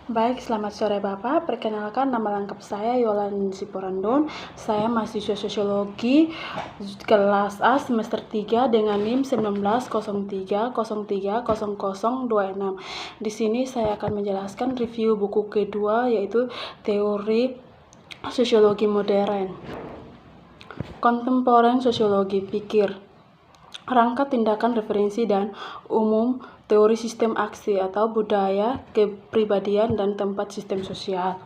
Baik, selamat sore Bapak. Perkenalkan, nama lengkap saya Yolan Siporandon. Saya mahasiswa Sosiologi kelas A semester 3 dengan NIM 1903030026. Di sini saya akan menjelaskan review buku kedua, yaitu Teori Sosiologi Modern. Kontemporer Sosiologi Pikir, rangka tindakan referensi dan umum teori sistem aksi atau budaya, kepribadian, dan tempat sistem sosial.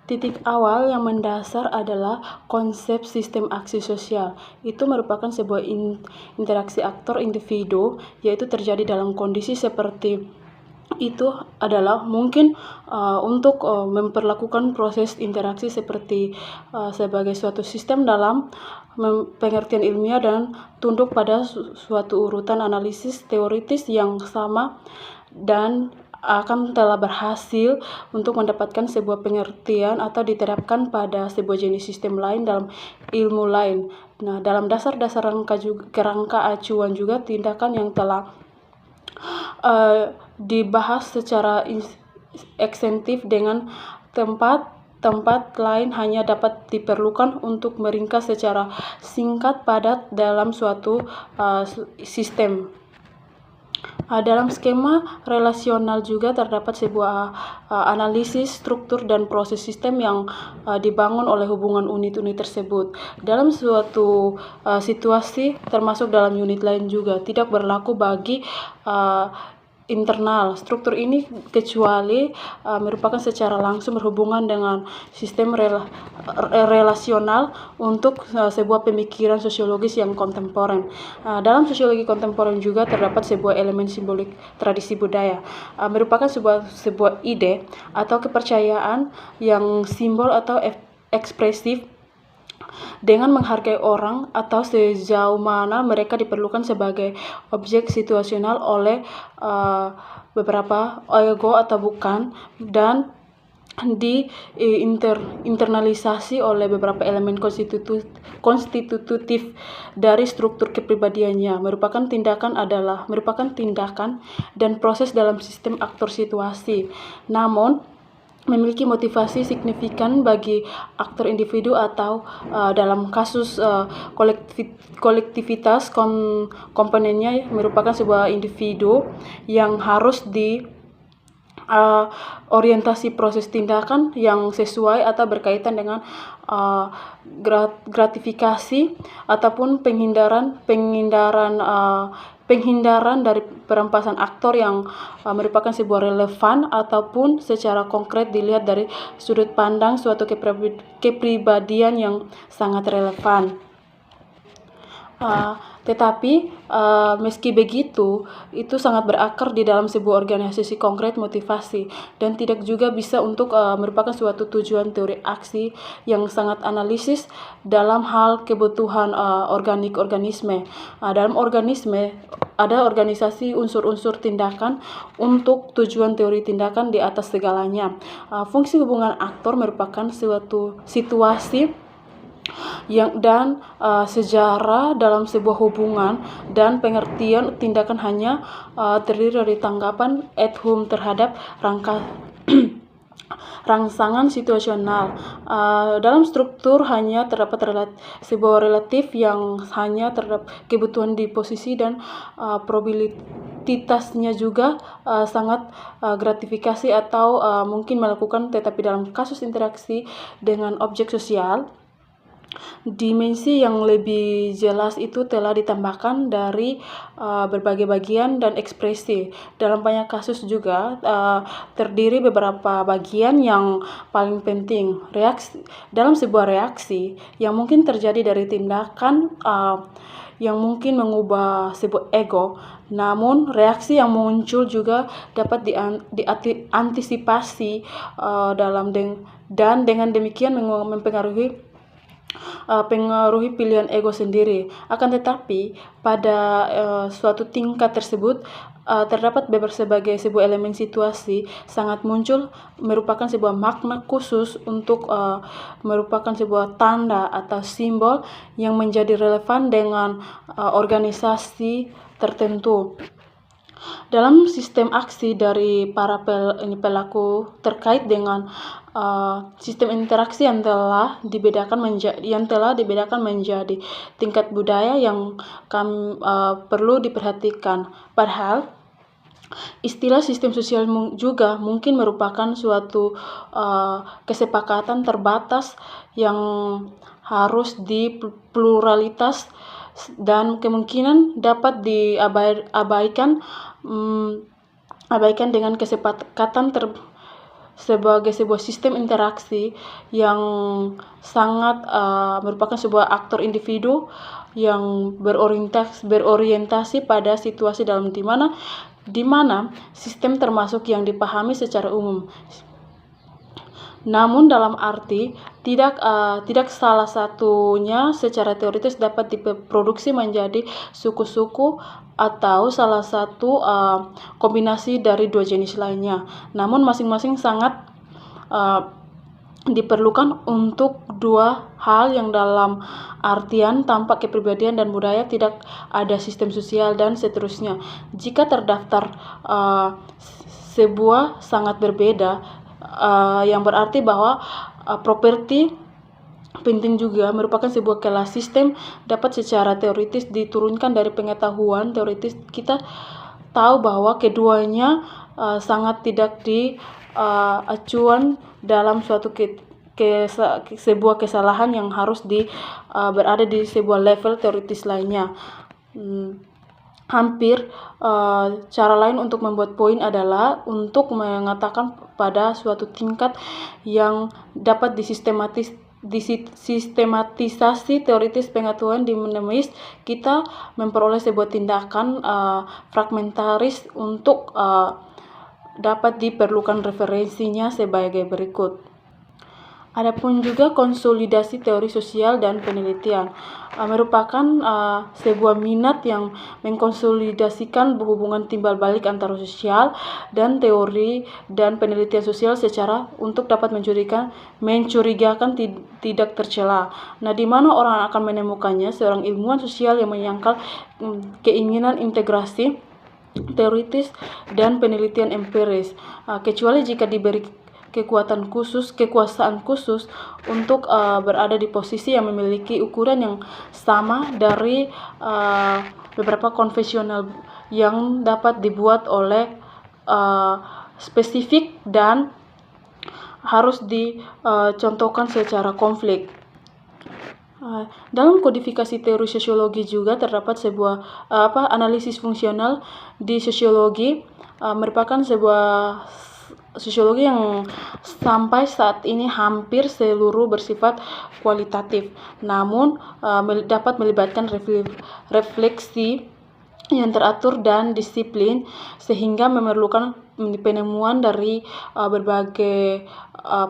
Titik awal yang mendasar adalah konsep sistem aksi sosial. Itu merupakan sebuah interaksi aktor individu, yaitu terjadi dalam kondisi seperti itu adalah mungkin untuk memperlakukan proses interaksi seperti sebagai suatu sistem dalam pengertian ilmiah dan tunduk pada suatu urutan analisis teoritis yang sama dan akan telah berhasil untuk mendapatkan sebuah pengertian atau diterapkan pada sebuah jenis sistem lain dalam ilmu lain. Nah, dalam dasar-dasar kerangka acuan juga tindakan yang telah dibahas secara ekstensif dengan tempat lain hanya dapat diperlukan untuk meringkas secara singkat padat dalam suatu sistem. Dalam skema relasional juga terdapat sebuah analisis struktur dan proses sistem yang dibangun oleh hubungan unit-unit tersebut. Dalam suatu situasi, termasuk dalam unit lain juga, tidak berlaku bagi internal struktur ini kecuali merupakan secara langsung berhubungan dengan sistem relasional untuk sebuah pemikiran sosiologis yang kontemporer. Dalam sosiologi kontemporer juga terdapat sebuah elemen simbolik tradisi budaya, merupakan sebuah ide atau kepercayaan yang simbol atau ekspresif dengan menghargai orang atau sejauh mana mereka diperlukan sebagai objek situasional oleh beberapa ego atau bukan, dan internalisasi oleh beberapa elemen konstitutif dari struktur kepribadiannya. Merupakan tindakan dan proses dalam sistem aktor situasi, namun memiliki motivasi signifikan bagi aktor individu atau dalam kasus kolektivitas komponennya merupakan sebuah individu yang harus orientasi proses tindakan yang sesuai atau berkaitan dengan gratifikasi ataupun penghindaran dari perampasan aktor yang merupakan sebuah relevan ataupun secara konkret dilihat dari sudut pandang suatu kepribadian yang sangat relevan. Tetapi meski begitu, itu sangat berakar di dalam sebuah organisasi konkret motivasi dan tidak juga bisa untuk merupakan suatu tujuan teori aksi yang sangat analisis dalam hal kebutuhan organik organisme. Dalam organisme ada organisasi unsur-unsur tindakan untuk tujuan teori tindakan di atas segalanya. Fungsi hubungan aktor merupakan suatu situasi dan sejarah dalam sebuah hubungan, dan pengertian tindakan hanya terdiri dari tanggapan ad hoc terhadap rangsangan situasional. Dalam struktur hanya terdapat sebuah relatif yang hanya terdapat kebutuhan di posisi, dan probabilitasnya juga sangat gratifikasi atau mungkin melakukan, tetapi dalam kasus interaksi dengan objek sosial, dimensi yang lebih jelas itu telah ditambahkan dari berbagai bagian dan ekspresi. Dalam banyak kasus juga terdiri beberapa bagian yang paling penting. Dalam sebuah reaksi yang mungkin terjadi dari tindakan yang mungkin mengubah sebuah ego, namun reaksi yang muncul juga dapat diantisipasi dan dengan demikian mempengaruhi pilihan ego sendiri. Akan tetapi pada suatu tingkat tersebut terdapat sebagai sebuah elemen situasi sangat muncul, merupakan sebuah makna khusus untuk merupakan sebuah tanda atau simbol yang menjadi relevan dengan organisasi tertentu. Dalam sistem aksi dari para pelaku terkait dengan sistem interaksi yang telah dibedakan menjadi tingkat budaya yang perlu diperhatikan. Padahal istilah sistem sosial juga mungkin merupakan suatu kesepakatan terbatas yang harus dipluralitas dan kemungkinan dapat diabaikan dengan kesepakatan sebagai sebuah sistem interaksi yang sangat merupakan sebuah aktor individu yang berorientasi pada situasi di mana sistem termasuk yang dipahami secara umum. Namun dalam arti tidak salah satunya secara teoritis dapat diproduksi menjadi suku-suku atau salah satu kombinasi dari dua jenis lainnya. Namun masing-masing sangat diperlukan untuk dua hal yang dalam artian tanpa kepribadian dan budaya tidak ada sistem sosial dan seterusnya. Jika terdaftar sebuah sangat berbeda, yang berarti bahwa properti penting juga merupakan sebuah kelas sistem dapat secara teoritis diturunkan dari pengetahuan teoritis. Kita tahu bahwa keduanya sangat tidak acuan dalam suatu sebuah kesalahan yang harus berada di sebuah level teoritis lainnya. Hampir cara lain untuk membuat poin adalah untuk mengatakan pada suatu tingkat yang dapat disistematisasi teoritis pengetahuan dinamis, kita memperoleh sebuah tindakan fragmentaris untuk dapat diperlukan referensinya sebagai berikut. Adapun juga konsolidasi teori sosial dan penelitian merupakan sebuah minat yang mengkonsolidasikan hubungan timbal balik antara sosial dan teori dan penelitian sosial secara untuk dapat mencurigakan tidak tercela. Nah, di mana orang akan menemukannya? Seorang ilmuwan sosial yang menyangkal keinginan integrasi teoritis dan penelitian empiris, kecuali jika diberi kekuasaan khusus untuk berada di posisi yang memiliki ukuran yang sama dari beberapa konvensional yang dapat dibuat oleh spesifik dan harus dicontohkan secara konflik. Dalam kodifikasi teori sosiologi juga terdapat sebuah analisis fungsional di sosiologi, merupakan sebuah sosiologi yang sampai saat ini hampir seluruh bersifat kualitatif, namun dapat melibatkan refleksi yang teratur dan disiplin sehingga memerlukan penemuan dari berbagai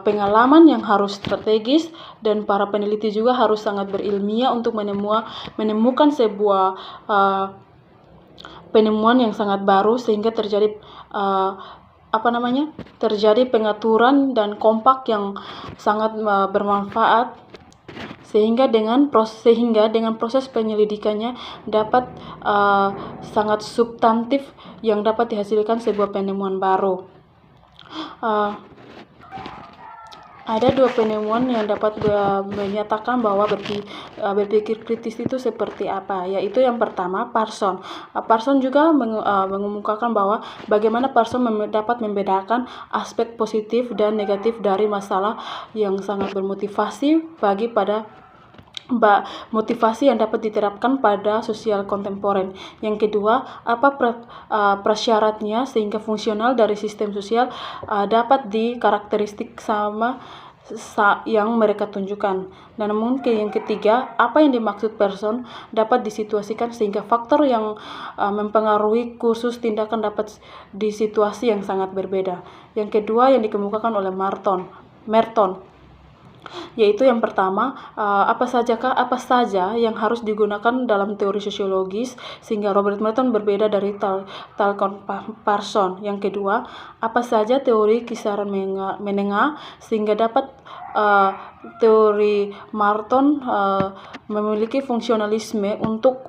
pengalaman yang harus strategis, dan para peneliti juga harus sangat berilmiah untuk menemukan sebuah penemuan yang sangat baru sehingga terjadi terjadi pengaturan dan kompak yang sangat bermanfaat sehingga dengan proses penyelidikannya dapat sangat substantif yang dapat dihasilkan sebuah penemuan baru. Ada dua penemuan yang dapat menyatakan bahwa berpikir kritis itu seperti apa, yaitu yang pertama Parson. Parson juga mengemukakan bahwa bagaimana Parson dapat membedakan aspek positif dan negatif dari masalah yang sangat bermotivasi motivasi yang dapat diterapkan pada sosial kontemporer. Yang kedua, apa prasyaratnya sehingga fungsional dari sistem sosial dapat dikarakteristik sama yang mereka tunjukkan. Dan namun yang ketiga, apa yang dimaksud person dapat disituasikan sehingga faktor yang mempengaruhi kursus tindakan dapat di situasi yang sangat berbeda. Yang kedua yang dikemukakan oleh Merton, yaitu yang pertama, apa saja yang harus digunakan dalam teori sosiologis sehingga Robert Merton berbeda dari Talcott Parson. Yang kedua, apa saja teori kisaran menengah sehingga dapat teori Merton memiliki fungsionalisme untuk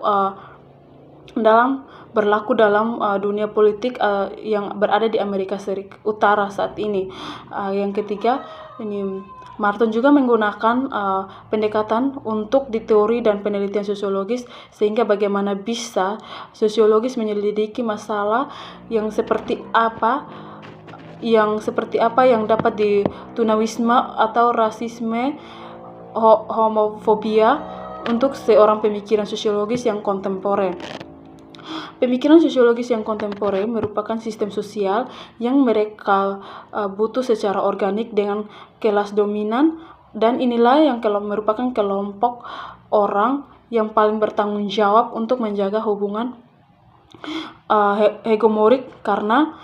dalam berlaku dalam dunia politik yang berada di Amerika Utara saat ini. Yang ketiga, ini Marton juga menggunakan pendekatan untuk di teori dan penelitian sosiologis, sehingga bagaimana bisa sosiologis menyelidiki masalah yang seperti apa yang dapat di tunawisme atau rasisme, homofobia untuk seorang pemikiran sosiologis yang kontemporer. Pemikiran sosiologis yang kontemporer merupakan sistem sosial yang mereka butuh secara organik dengan kelas dominan, dan inilah yang merupakan kelompok orang yang paling bertanggung jawab untuk menjaga hubungan hegemonik, karena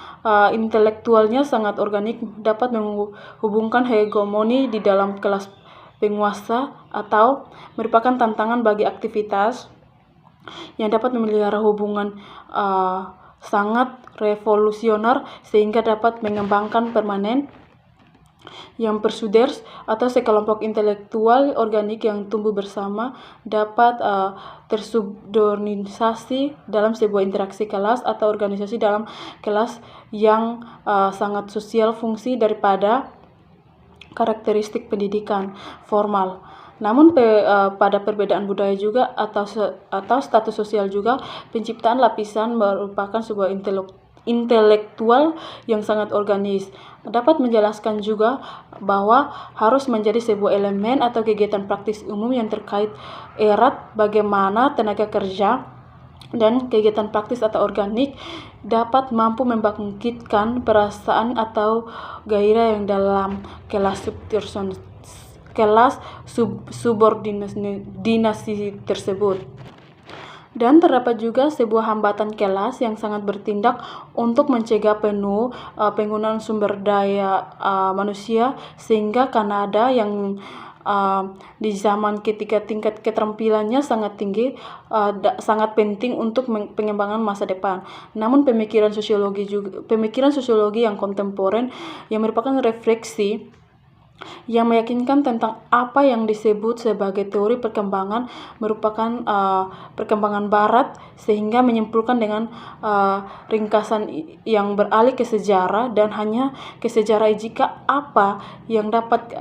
intelektualnya sangat organik, dapat menghubungkan hegemoni di dalam kelas penguasa, atau merupakan tantangan bagi aktivitas yang dapat memelihara hubungan sangat revolusioner sehingga dapat mengembangkan permanen yang persuders atau sekelompok intelektual organik yang tumbuh bersama dapat tersubordinasi dalam sebuah interaksi kelas atau organisasi dalam kelas yang sangat sosial fungsi daripada karakteristik pendidikan formal. Namun pada perbedaan budaya juga atau status sosial juga, penciptaan lapisan merupakan sebuah intelektual yang sangat organis. Dapat menjelaskan juga bahwa harus menjadi sebuah elemen atau kegiatan praktis umum yang terkait erat bagaimana tenaga kerja dan kegiatan praktis atau organik dapat mampu membangkitkan perasaan atau gairah yang dalam kelas subordinasi tersebut. Dan terdapat juga sebuah hambatan kelas yang sangat bertindak untuk mencegah penuh penggunaan sumber daya manusia, sehingga Kanada yang di zaman ketika tingkat keterampilannya sangat tinggi sangat penting untuk pengembangan masa depan. Namun pemikiran sosiologi yang kontemporer yang merupakan refleksi yang meyakinkan tentang apa yang disebut sebagai teori perkembangan merupakan perkembangan barat, sehingga menyimpulkan dengan ringkasan yang beralih ke sejarah dan hanya ke sejarah jika apa yang dapat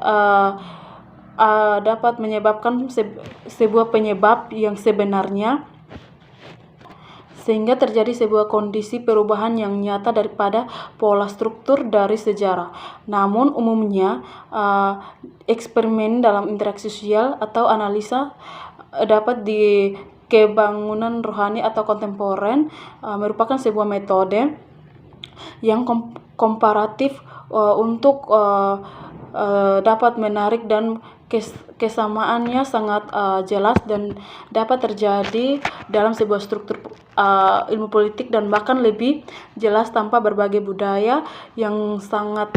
menyebabkan sebuah penyebab yang sebenarnya, sehingga terjadi sebuah kondisi perubahan yang nyata daripada pola struktur dari sejarah. Namun umumnya eksperimen dalam interaksi sosial atau analisa dapat di kebangunan rohani atau kontemporer merupakan sebuah metode yang komparatif untuk dapat menarik, dan kesamaannya sangat jelas dan dapat terjadi dalam sebuah struktur ilmu politik, dan bahkan lebih jelas tanpa berbagai budaya yang sangat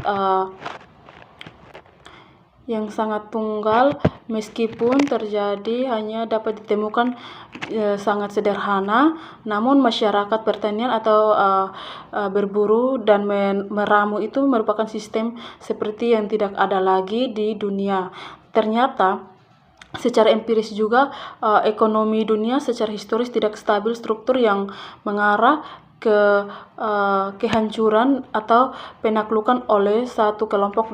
tunggal, meskipun terjadi hanya dapat ditemukan sangat sederhana. Namun masyarakat pertanian atau berburu dan meramu itu merupakan sistem seperti yang tidak ada lagi di dunia. Ternyata secara empiris juga ekonomi dunia secara historis tidak stabil, struktur yang mengarah ke kehancuran atau penaklukan oleh satu kelompok,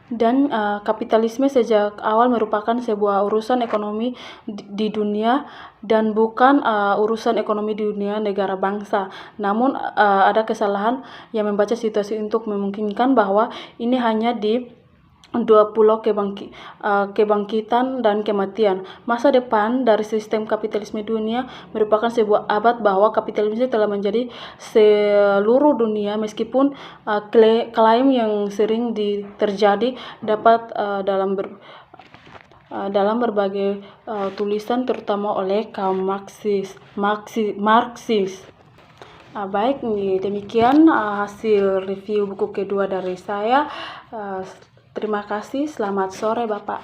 dan kapitalisme sejak awal merupakan sebuah urusan ekonomi di dunia dan bukan urusan ekonomi di dunia negara bangsa. Namun ada kesalahan yang membaca situasi untuk memungkinkan bahwa ini hanya di dua pulau kebangkitan dan kematian. Masa depan dari sistem kapitalisme dunia merupakan sebuah abad bahwa kapitalisme telah menjadi seluruh dunia, meskipun klaim yang sering terjadi dapat dalam berbagai tulisan terutama oleh kaum Marxis. Baik, demikian hasil review buku kedua dari saya. Terima kasih, selamat sore Bapak.